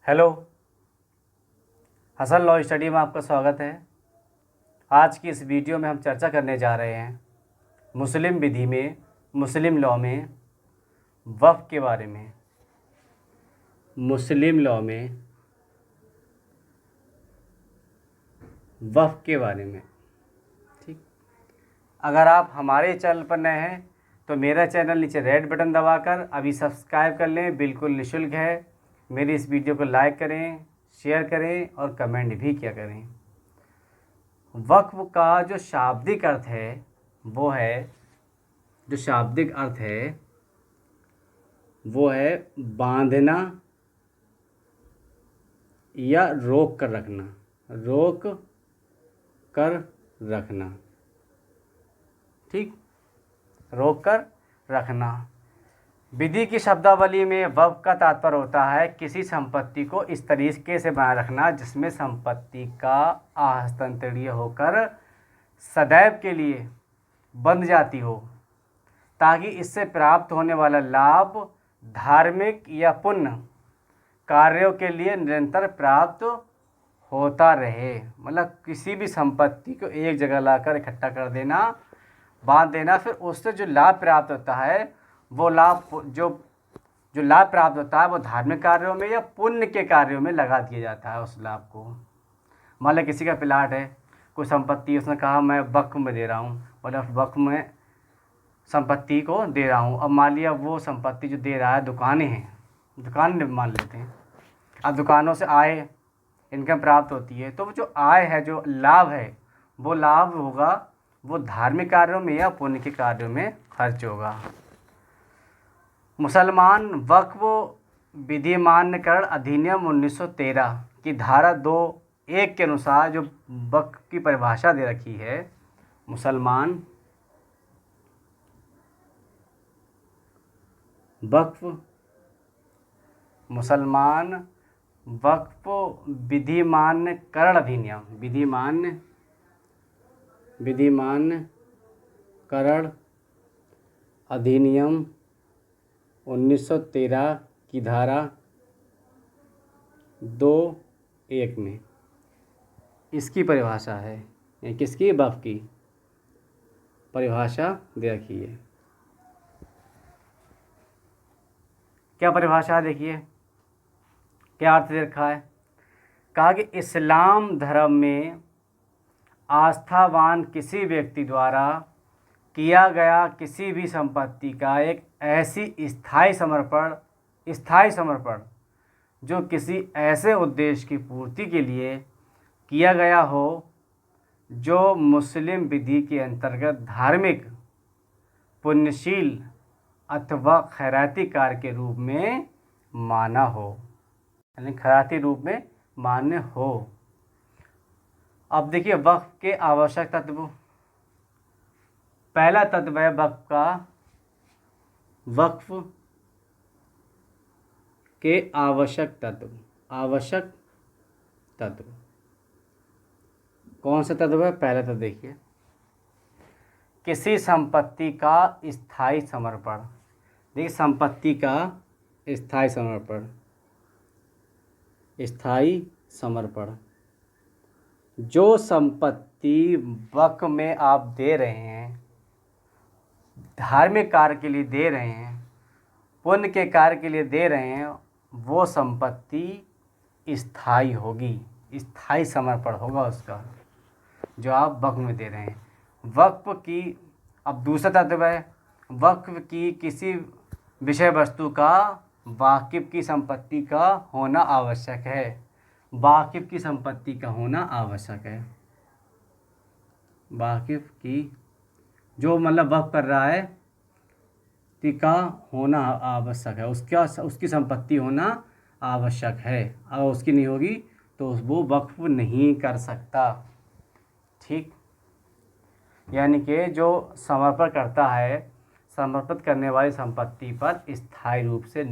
Hello, Hasan law study में आपका स्वागत है। आज की इस वीडियो में हम चर्चा करने जा रहे हैं मुस्लिम विधि में, मुस्लिम लॉ में वक्फ के बारे में। मुस्लिम लॉ में वक्फ के बारे में। ठीक, अगर आप हमारे चैनल पर नए हैं तो मेरा चैनल नीचे रेड बटन दबाकर अभी सब्सक्राइब कर लें, बिल्कुल निःशुल्क है। मेरी इस वीडियो को लाइक करें, शेयर करें और कमेंट भी किया करें। वक्फ का जो शाब्दिक अर्थ है वो है बांधना या रोक कर रखना। ठीक, रोक कर रखना। विधि की शब्दावली में वक्फ का तात्पर्य होता है किसी संपत्ति को इस तरीके से बनाए रखना जिसमें संपत्ति का अहस्तांतरणीय होकर सदैव के लिए बंध जाती हो, ताकि इससे प्राप्त होने वाला लाभ धार्मिक या पुण्य कार्यों के लिए निरंतर प्राप्त होता रहे। मतलब किसी भी संपत्ति को एक जगह लाकर इकट्ठा कर देना, बांध देना, फिर उससे जो लाभ प्राप्त होता है वो लाभ जो लाभ प्राप्त होता है वो धार्मिक कार्यों में या पुण्य के कार्यों में लगा दिया जाता है उस लाभ को। मान लो किसी का प्लाट है, कोई संपत्ति, उसने कहा मैं वक्फ में दे रहा हूँ, मतलब वक्फ में संपत्ति को दे रहा हूँ। अब मान लिया वो संपत्ति जो दे रहा है दुकानें हैं, दुकान मान लेते हैं। अब दुकानों से आय इनकम प्राप्त होती है, तो वो जो आय है, जो लाभ है, वो लाभ होगा वो धार्मिक कार्यों में या पुण्य के कार्यों में खर्च होगा। मुसलमान वक्फ विधिमान्यकरण अधिनियम 1913 की धारा 2(1) के अनुसार जो वक्फ की परिभाषा दे रखी है, मुसलमान वक्फ विधिमान्यकरण अधिनियम 1913 की धारा 2(1) में इसकी परिभाषा है, किसकी? वक्फ की परिभाषा दे रखी है। क्या परिभाषा देखिए, क्या अर्थ दे रखा है। कहा कि इस्लाम धर्म में आस्थावान किसी व्यक्ति द्वारा किया गया किसी भी संपत्ति का एक ऐसी स्थायी समर्पण जो किसी ऐसे उद्देश्य की पूर्ति के लिए किया गया हो जो मुस्लिम विधि के अंतर्गत धार्मिक, पुण्यशील अथवा खैराती कार्य के रूप में माना हो, यानी खैराती रूप में मान्य हो। अब देखिए वक्फ के आवश्यक तत्व। पहला तत्व है वक्फ के आवश्यक तत्व। कौन सा तत्व है? पहला तत्व देखिए, किसी संपत्ति का स्थायी समर्पण। देखिए संपत्ति का स्थायी समर्पण। जो संपत्ति वक्फ में आप दे रहे हैं, धार्मिक कार्य के लिए दे रहे हैं, पुण्य के कार्य के लिए दे रहे हैं, वो संपत्ति स्थायी होगी, स्थायी समर्पण होगा उसका, जो आप वक्फ में दे रहे हैं। वक्फ की अब दूसरा तत्व है, वक्फ की किसी विषय वस्तु का वाकिफ की संपत्ति का होना आवश्यक है। वाकिफ की संपत्ति का होना आवश्यक है। वाकिफ की जो मतलब वक्फ कर रहा है का होना आवश्यक है, उसकी संपत्ति होना आवश्यक है। अगर उसकी नहीं होगी तो वो वक्फ नहीं कर सकता। ठीक, यानी कि जो समर्पण करता है, समर्पित करने वाली संपत्ति पर स्थायी रूप से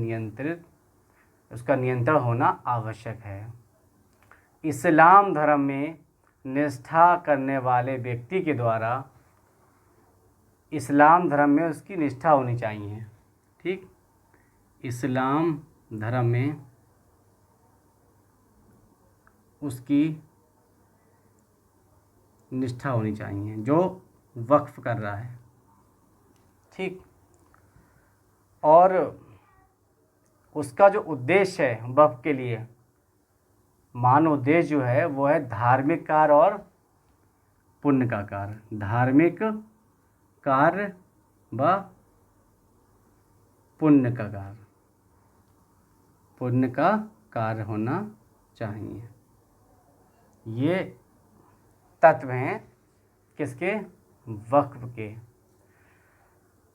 उसका नियंत्रण होना आवश्यक है। इस्लाम धर्म में निष्ठा करने वाले व्यक्ति के द्वारा इस्लाम धर्म में उसकी निष्ठा होनी चाहिए। ठीक, इस्लाम धर्म में उसकी निष्ठा होनी चाहिए जो वक्फ कर रहा है। ठीक। और उसका जो उद्देश्य है वक्फ के लिए, मान उद्देश्य जो है वो है धार्मिक कार्य और पुण्य का कार्य। धार्मिक कार्य व पुण्य का कार्य, पुण्य का कार्य होना चाहिए। ये तत्व हैं किसके? वक्फ के।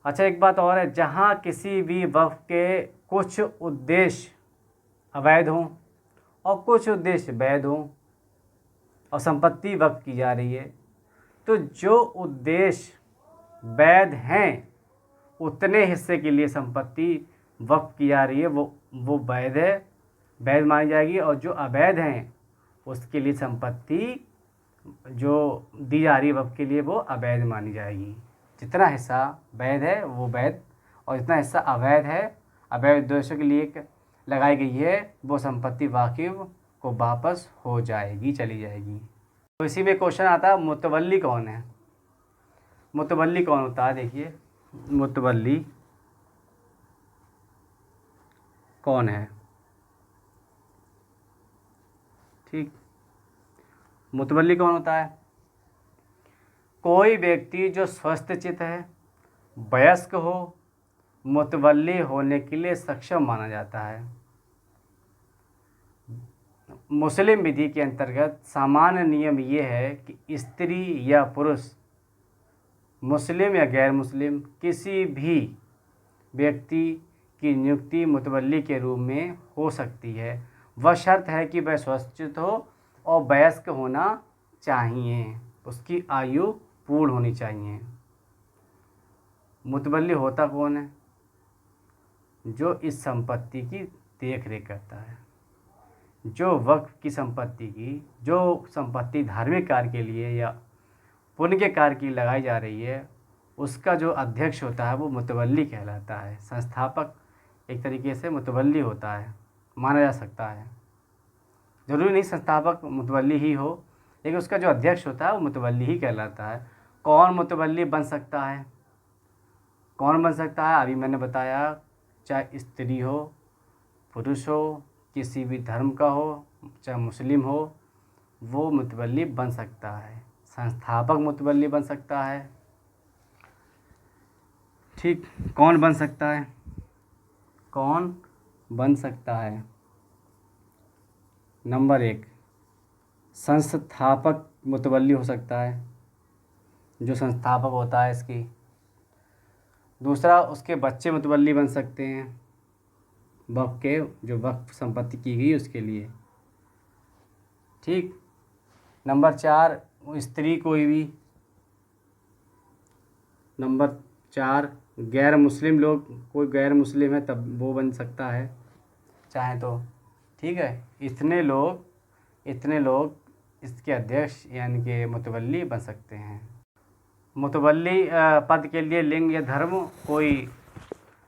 अच्छा, एक बात और है, जहाँ किसी भी वक्फ के कुछ उद्देश्य अवैध हों और कुछ उद्देश्य वैध हों और संपत्ति वक्फ की जा रही है, तो जो उद्देश्य वैध हैं उतने हिस्से के लिए संपत्ति वक्फ की जा रही है वो वैध है, वैध मानी जाएगी, और जो अवैध हैं उसके लिए संपत्ति जो दी जा रही है वक्फ के लिए वो अवैध मानी जाएगी। जितना हिस्सा वैध है वो वैध, और जितना हिस्सा अवैध है, अवैध उद्देश्यों के लिए लगाई गई है, वो संपत्ति वाकिफ को वापस हो जाएगी, चली जाएगी। तो इसी में क्वेश्चन आता है, मुतवल्ली कौन है? मुतवल्ली कौन होता है? देखिए, मुतवल्ली कौन है? ठीक, मुतवल्ली कौन होता है? कोई व्यक्ति जो स्वस्थ चित्त है, वयस्क हो, मुतवल्ली होने के लिए सक्षम माना जाता है। मुस्लिम विधि के अंतर्गत सामान्य नियम ये है कि स्त्री या पुरुष, मुस्लिम या गैर मुस्लिम, किसी भी व्यक्ति की नियुक्ति मुतवल्ली के रूप में हो सकती है। वह शर्त है कि वह स्वस्थ हो और वयस्क होना चाहिए, उसकी आयु पूर्ण होनी चाहिए। मुतवल्ली होता कौन है? जो इस संपत्ति की देख रेख करता है, जो वक्फ की संपत्ति की, जो संपत्ति धार्मिक कार्य के लिए या पुण्य के कार्य की लगाई जा रही है, उसका जो अध्यक्ष होता है वो मुतवल्ली कहलाता है। संस्थापक एक तरीके से मुतवल्ली होता है, माना जा सकता है। ज़रूरी नहीं संस्थापक मुतवल्ली ही हो, लेकिन उसका जो अध्यक्ष होता है वो मुतवल्ली ही कहलाता है। कौन मुतवल्ली बन सकता है? कौन बन सकता है? अभी मैंने बताया, चाहे स्त्री हो, पुरुष हो, किसी भी धर्म का हो, चाहे मुस्लिम हो, वो मुतवल्ली बन सकता है। संस्थापक मुतवल्ली बन सकता है। ठीक, कौन बन सकता है? कौन बन सकता है? नंबर 1, संस्थापक मुतवल्ली हो सकता है, जो संस्थापक होता है इसकी। दूसरा, उसके बच्चे मुतवल्ली बन सकते हैं वक्फ के, जो वक्फ संपत्ति की गई उसके लिए। ठीक। नंबर 4, स्त्री कोई भी। नंबर 4, गैर मुस्लिम लोग, कोई गैर मुस्लिम है तब वो बन सकता है चाहे तो। ठीक है, इतने लोग इसके अध्यक्ष यानी कि मुतवल्ली बन सकते हैं। मुतवल्ली पद के लिए लिंग या धर्म कोई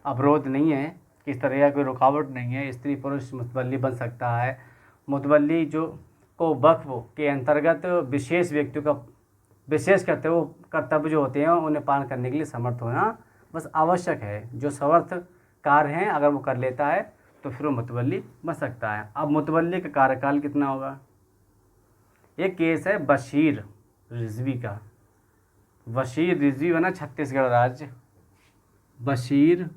अवरोध नहीं है, किस तरह का कोई रुकावट नहीं है। स्त्री पुरुष मुतवल्ली बन सकता है। मुतवल्ली जो को वक्फ के अंतर्गत विशेष व्यक्तियों का विशेष कर्तव्य जो होते हैं उन्हें पालन करने के लिए समर्थ होना बस आवश्यक है। जो समर्थ कार्य हैं अगर वो कर लेता है तो फिर वो मुतवल्ली बन सकता है। अब मुतवल्ली का कार्यकाल कितना होगा? एक केस है बशीर रिजवी का। बशीर रिजवी बना छत्तीसगढ़ राज्य। बशीर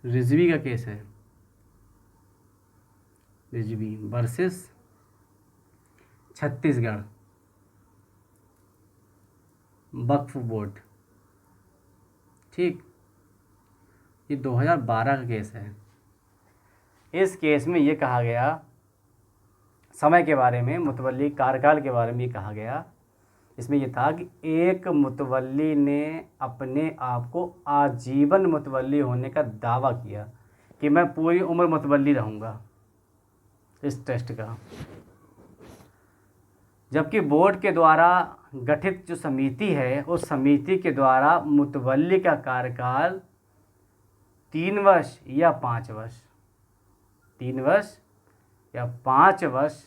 रिजवी का केस है, रिजवी वर्सेस छत्तीसगढ़ वक्फ बोर्ड। ठीक, ये 2012 का केस है। इस केस में ये कहा गया, समय के बारे में, मुतवल्ली कार्यकाल के बारे में ये कहा गया, इसमें ये था कि एक मुतवल्ली ने अपने आप को आजीवन मुतवल्ली होने का दावा किया कि मैं पूरी उम्र मुतवल्ली रहूँगा इस ट्रस्ट का, जबकि बोर्ड के द्वारा गठित जो समिति है उस समिति के द्वारा मुतवल्ली का कार्यकाल 3 वर्ष या 5 वर्ष, 3 वर्ष या 5 वर्ष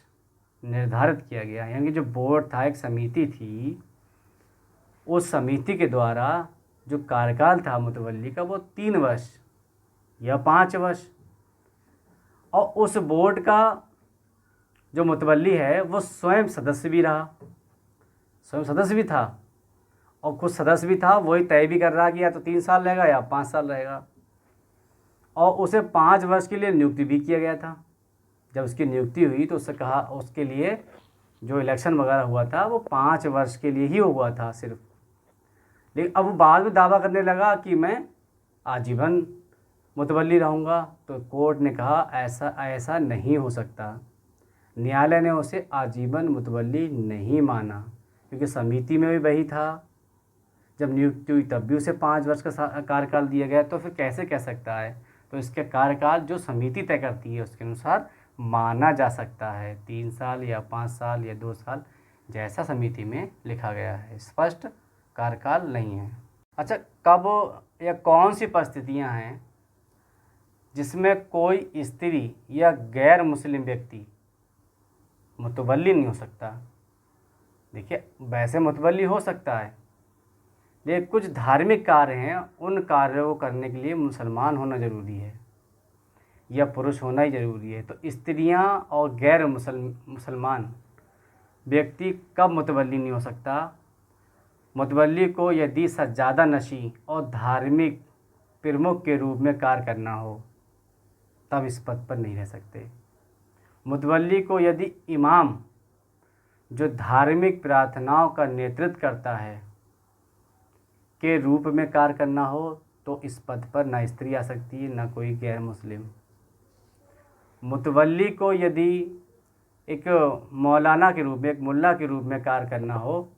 निर्धारित किया गया। यानी कि जो बोर्ड था, एक समिति थी, उस समिति के द्वारा जो कार्यकाल था मुतवल्ली का वो 3 वर्ष या 5 वर्ष। और उस बोर्ड का जो मुतवल्ली है वो स्वयं सदस्य भी रहा, स्वयं सदस्य भी था, और कुछ सदस्य भी था, वही तय भी कर रहा कि या तो 3 साल रहेगा या 5 साल रहेगा। और उसे 5 वर्ष के लिए नियुक्ति भी किया गया था। जब उसकी नियुक्ति हुई तो उससे कहा, उसके लिए जो इलेक्शन वगैरह हुआ था वो 5 वर्ष के लिए ही हुआ था सिर्फ। लेकिन अब वो बाद में दावा करने लगा कि मैं आजीवन मुतवल्ली रहूँगा। तो कोर्ट ने कहा ऐसा नहीं हो सकता। न्यायालय ने उसे आजीवन मुतवल्ली नहीं माना, क्योंकि समिति में भी वही था। जब नियुक्ति हुई तब भी उसे 5 वर्ष का कार्यकाल दिया गया, तो फिर कैसे कह सकता है। तो इसके कार्यकाल जो समिति तय करती है उसके अनुसार माना जा सकता है, 3 साल या 5 साल या 2 साल, जैसा समिति में लिखा गया है। स्पष्ट कार्यकाल नहीं है। अच्छा, कब या कौन सी परिस्थितियां हैं जिसमें कोई स्त्री या गैर मुस्लिम व्यक्ति मुतवल्ली नहीं हो सकता? देखिए, वैसे मुतवल्ली हो सकता है, लेकिन कुछ धार्मिक कार्य हैं, उन कार्यों को करने के लिए मुसलमान होना ज़रूरी है या पुरुष होना ही ज़रूरी है। तो स्त्रियां और गैर मुसलमान व्यक्ति कब मुतवल्ली नहीं हो सकता? मुतवल्ली को यदि सज्जादा नशी और धार्मिक प्रमुख के रूप में कार्य करना हो तब इस पद पर नहीं रह सकते। मुतवल्ली को यदि इमाम जो धार्मिक प्रार्थनाओं का नेतृत्व करता है के रूप में कार्य करना हो तो इस पद पर ना स्त्री आ सकती है, ना कोई गैर मुस्लिम। मुतवल्ली को यदि एक मौलाना के रूप में, एक मुल्ला के रूप में कार्य करना हो,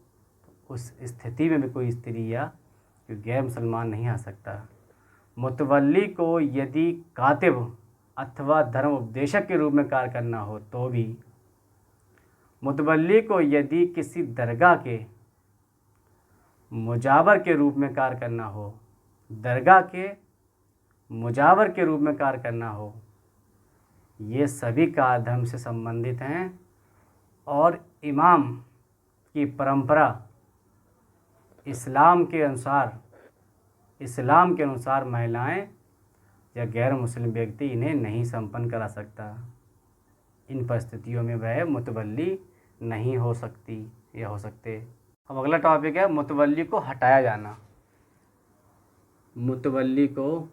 उस स्थिति में भी कोई स्त्री या गैर मुसलमान नहीं आ सकता। मुतवल्ली को यदि कातिब अथवा धर्म उपदेशक के रूप में कार्य करना हो तो भी, मुतवल्ली को यदि किसी दरगाह के मुजावर के रूप में कार्य करना हो, दरगाह के मुजावर के रूप में कार्य करना हो, ये सभी कार्य धर्म से संबंधित हैं। और इमाम की परंपरा इस्लाम के अनुसार महिलाएं या गैर मुस्लिम व्यक्ति इन्हें नहीं संपन्न करा सकता। इन परिस्थितियों में वह मुतवल्ली नहीं हो सकती या हो सकते। अब अगला टॉपिक है मुतवल्ली को हटाया जाना। मुतवल्ली को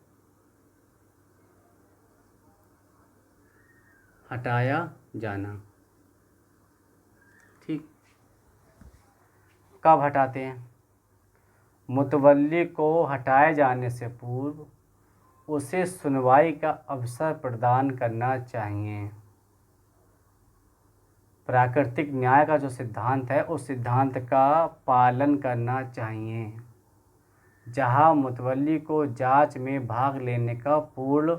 हटाया जाना, ठीक, कब हटाते हैं? मुतवल्ली को हटाए जाने से पूर्व उसे सुनवाई का अवसर प्रदान करना चाहिए। प्राकृतिक न्याय का जो सिद्धांत है उस सिद्धांत का पालन करना चाहिए। जहां मुतवल्ली को जांच में भाग लेने का पूर्ण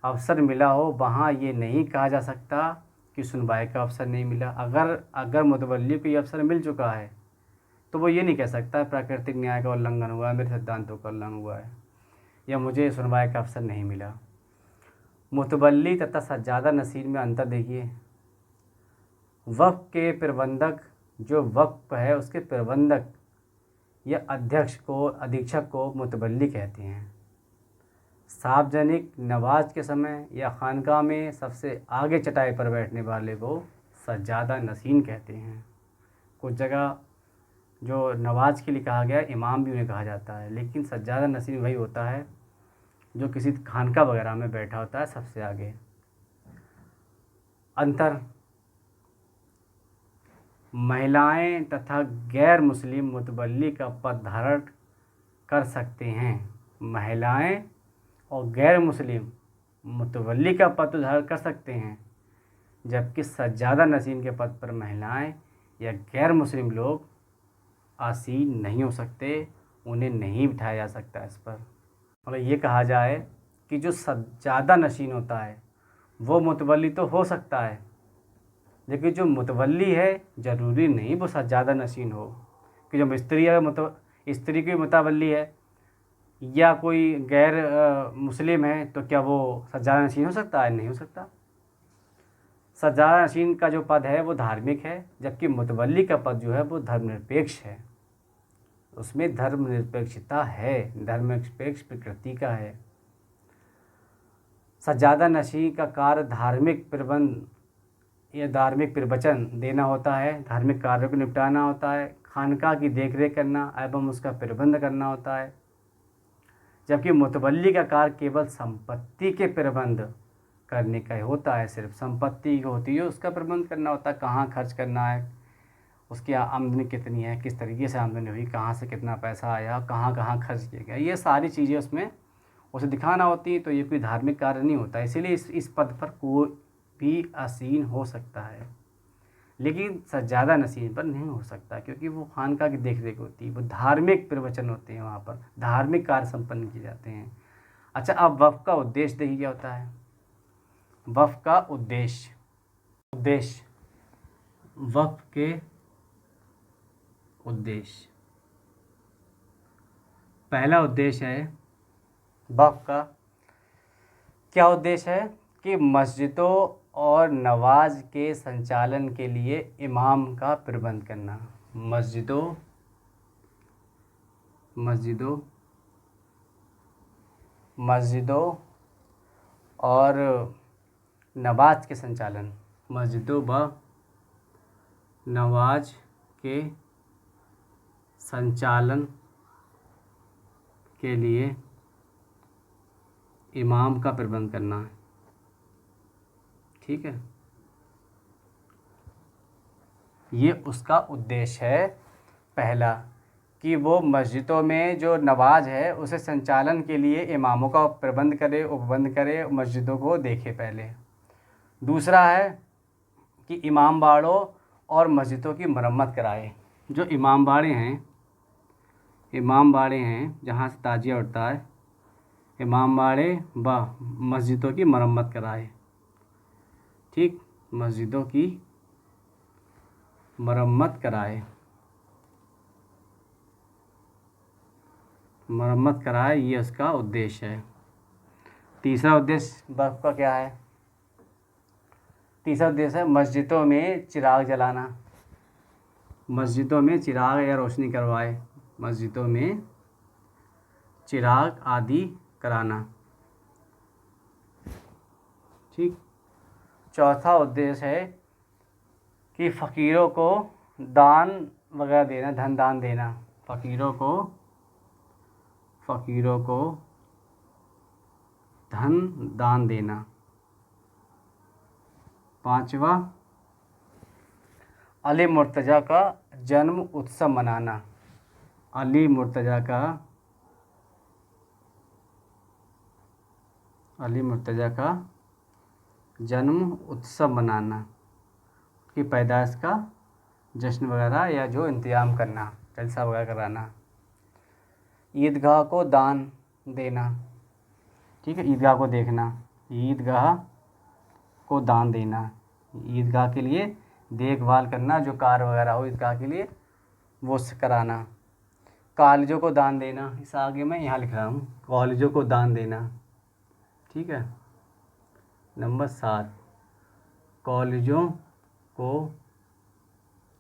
अवसर मिला हो वहां ये नहीं कहा जा सकता कि सुनवाई का अवसर नहीं मिला। अगर मुतवल्ली को ये अवसर मिल चुका है तो वो ये नहीं कह सकता प्राकृतिक न्याय का उल्लंघन हुआ है, मेरे सिद्धांतों का उल्लंघन हुआ है, या मुझे सुनवाई का अवसर नहीं मिला। मुतवल्ली तथा सज्जादा नसीर में अंतर देखिए। वक्फ के प्रबंधक, जो वक्फ है उसके प्रबंधक या अधीक्षक को मुतवल्ली कहते हैं। सार्वजनिक नमाज के समय या खानकाह में सबसे आगे चटाई पर बैठने वाले को सज्जादा नसीन कहते हैं। कुछ जगह जो नमाज के लिए कहा गया इमाम भी उन्हें कहा जाता है, लेकिन सज्जादा नसीन वही होता है जो किसी खानका वगैरह में बैठा होता है सबसे आगे। अंतर, महिलाएं तथा गैर मुस्लिम मुतवल्ली का पद धारण कर सकते हैं। महिलाएं और गैर मुस्लिम मुतवल्ली का पद धारण कर सकते हैं, जबकि सज्जादा नसीन के पद पर महिलाएं या गैर मुस्लिम लोग आसीन नहीं हो सकते, उन्हें नहीं बिठाया जा सकता इस पर। मतलब ये कहा जाए कि जो सज्जादा नशीन होता है वो मुतवल्ली तो हो सकता है, लेकिन जो मुतवल्ली है ज़रूरी नहीं वो सज्जादा नशीन हो। कि जो स्त्री है स्त्री की मुतवल्ली है या कोई गैर मुस्लिम है तो क्या वो सज्जादा नशीन हो सकता है? नहीं हो सकता। सज्जादा नशीन का जो पद है वो धार्मिक है, जबकि मुतवल्ली का पद जो है वो धर्मनिरपेक्ष है। उसमें धर्मनिरपेक्षता है, धर्मनिरपेक्ष प्रकृति का है। सज्जादा नशीन का कार्य धार्मिक प्रबंध या धार्मिक प्रवचन देना होता है, धार्मिक कार्यों को निपटाना होता है, खानका की देखरेख करना एवं उसका प्रबंध करना होता है। जबकि मुतवल्ली का कार्य केवल संपत्ति के प्रबंध करने का ही होता है, सिर्फ संपत्ति होती है उसका प्रबंध करना होता है, कहाँ खर्च करना है, उसकी आमदनी कितनी है, किस तरीके से आमदनी हुई, कहाँ से कितना पैसा आया, कहाँ कहाँ खर्च किया गया, ये सारी चीज़ें उसमें उसे दिखाना होती है। तो ये कोई धार्मिक कार्य नहीं होता, इसीलिए इस पद पर कोई भी आसीन हो सकता है, लेकिन सज्जादा नशीन पर नहीं हो सकता, क्योंकि वो खानका की देख रेख होती है, वो धार्मिक प्रवचन होते हैं, वहाँ पर धार्मिक कार्य संपन्न किए जाते हैं। अच्छा, अब वफ़ का उद्देश्य देखिए क्या होता है। वफ़ का उद्देश्य वफ़ के उद्देश्य, पहला उद्देश्य है वफ़ का क्या उद्देश्य है कि मस्जिदों और नमाज के संचालन के लिए इमाम का प्रबंध करना। मस्जिदों और नमाज के संचालन, मस्जिदों व नमाज के संचालन के लिए इमाम का प्रबंध करना है। ठीक है, ये उसका उद्देश्य है पहला, कि वो मस्जिदों में जो नमाज है उसे संचालन के लिए इमामों का प्रबंध करे, उपबंध करे, मस्जिदों को देखे पहले। दूसरा है कि इमाम बाड़ों और मस्जिदों की मरम्मत कराए। जो इमाम बाड़े हैं जहाँ से ताजिया उठता है, इमाम बाड़े व मस्जिदों की मरम्मत कराए। ठीक, मस्जिदों की मरम्मत कराए, ये उसका उद्देश्य है। तीसरा उद्देश्य वक़्फ़ का क्या है? तीसरा उद्देश्य है मस्जिदों में चिराग जलाना, मस्जिदों में चिराग या रोशनी करवाए, मस्जिदों में चिराग आदि कराना। ठीक, चौथा उद्देश्य है कि फ़कीरों को दान वगैरह देना, धन दान देना, फ़कीरों को धन दान देना। पांचवा, अली मुर्तज़ा का जन्म उत्सव मनाना, अली मुर्तज़ा का जन्म उत्सव मनाना, की पैदाइश का जश्न वगैरह या जो इंतज़ाम करना, जलसा वगैरह कराना। ईदगाह को दान देना, ठीक है, ईदगाह को देखना, ईदगाह को दान देना, ईदगाह के लिए देखभाल करना, जो कार्य वगैरह हो ईदगाह के लिए वो कराना। कॉलेजों को दान देना, इस आगे मैं यहाँ लिख रहा हूँ, कॉलेजों को दान देना। ठीक है, नंबर 7, कॉलेजों को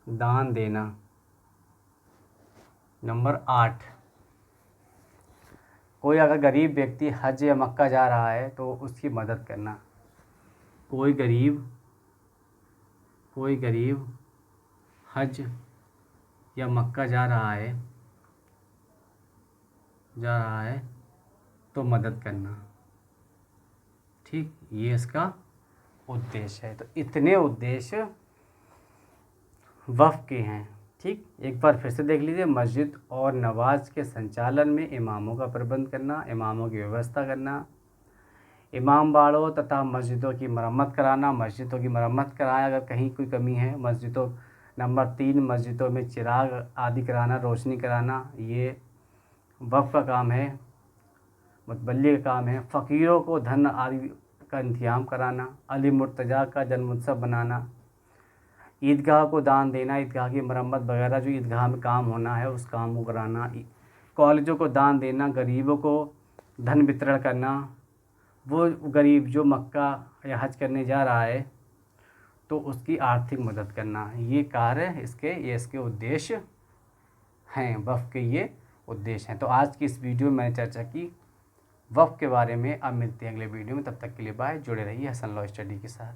दान देना। नंबर 8, कोई अगर गरीब व्यक्ति हज या मक्का जा रहा है तो उसकी मदद करना। कोई गरीब हज या मक्का जा रहा है तो मदद करना। ठीक, ये इसका उद्देश्य है। तो इतने उद्देश्य वफ़ के हैं। ठीक, एक बार फिर से देख लीजिए, मस्जिद और नमाज के संचालन में इमामों का प्रबंध करना, इमामों की व्यवस्था करना, इमाम बाड़ों तथा मस्जिदों की मरम्मत कराना, मस्जिदों की मरम्मत कराएं अगर कहीं कोई कमी है मस्जिदों। नंबर 3, मस्जिदों में चिराग आदि कराना, रोशनी कराना, ये वफ़ का काम है, मुतवल्ली का काम है। फ़कीरों को धन आदि का इंतजाम कराना, अली मुर्तज़ा का जन्मोत्सव बनाना, ईदगाह को दान देना, ईदगाह की मरम्मत वगैरह जो ईदगाह में काम होना है उस काम को कराना, कॉलेजों को दान देना, गरीबों को धन वितरण करना, वो गरीब जो मक्का या हज करने जा रहा है तो उसकी आर्थिक मदद करना, ये कार्य इसके उद्देश्य हैं, वक्फ के ये उद्देश्य हैं। तो आज की इस वीडियो में मैंने चर्चा की वक्फ के बारे में। अब मिलते हैं अगले वीडियो में, तब तक के लिए बाय। जुड़े रहिए हसन लॉ स्टडी के साथ।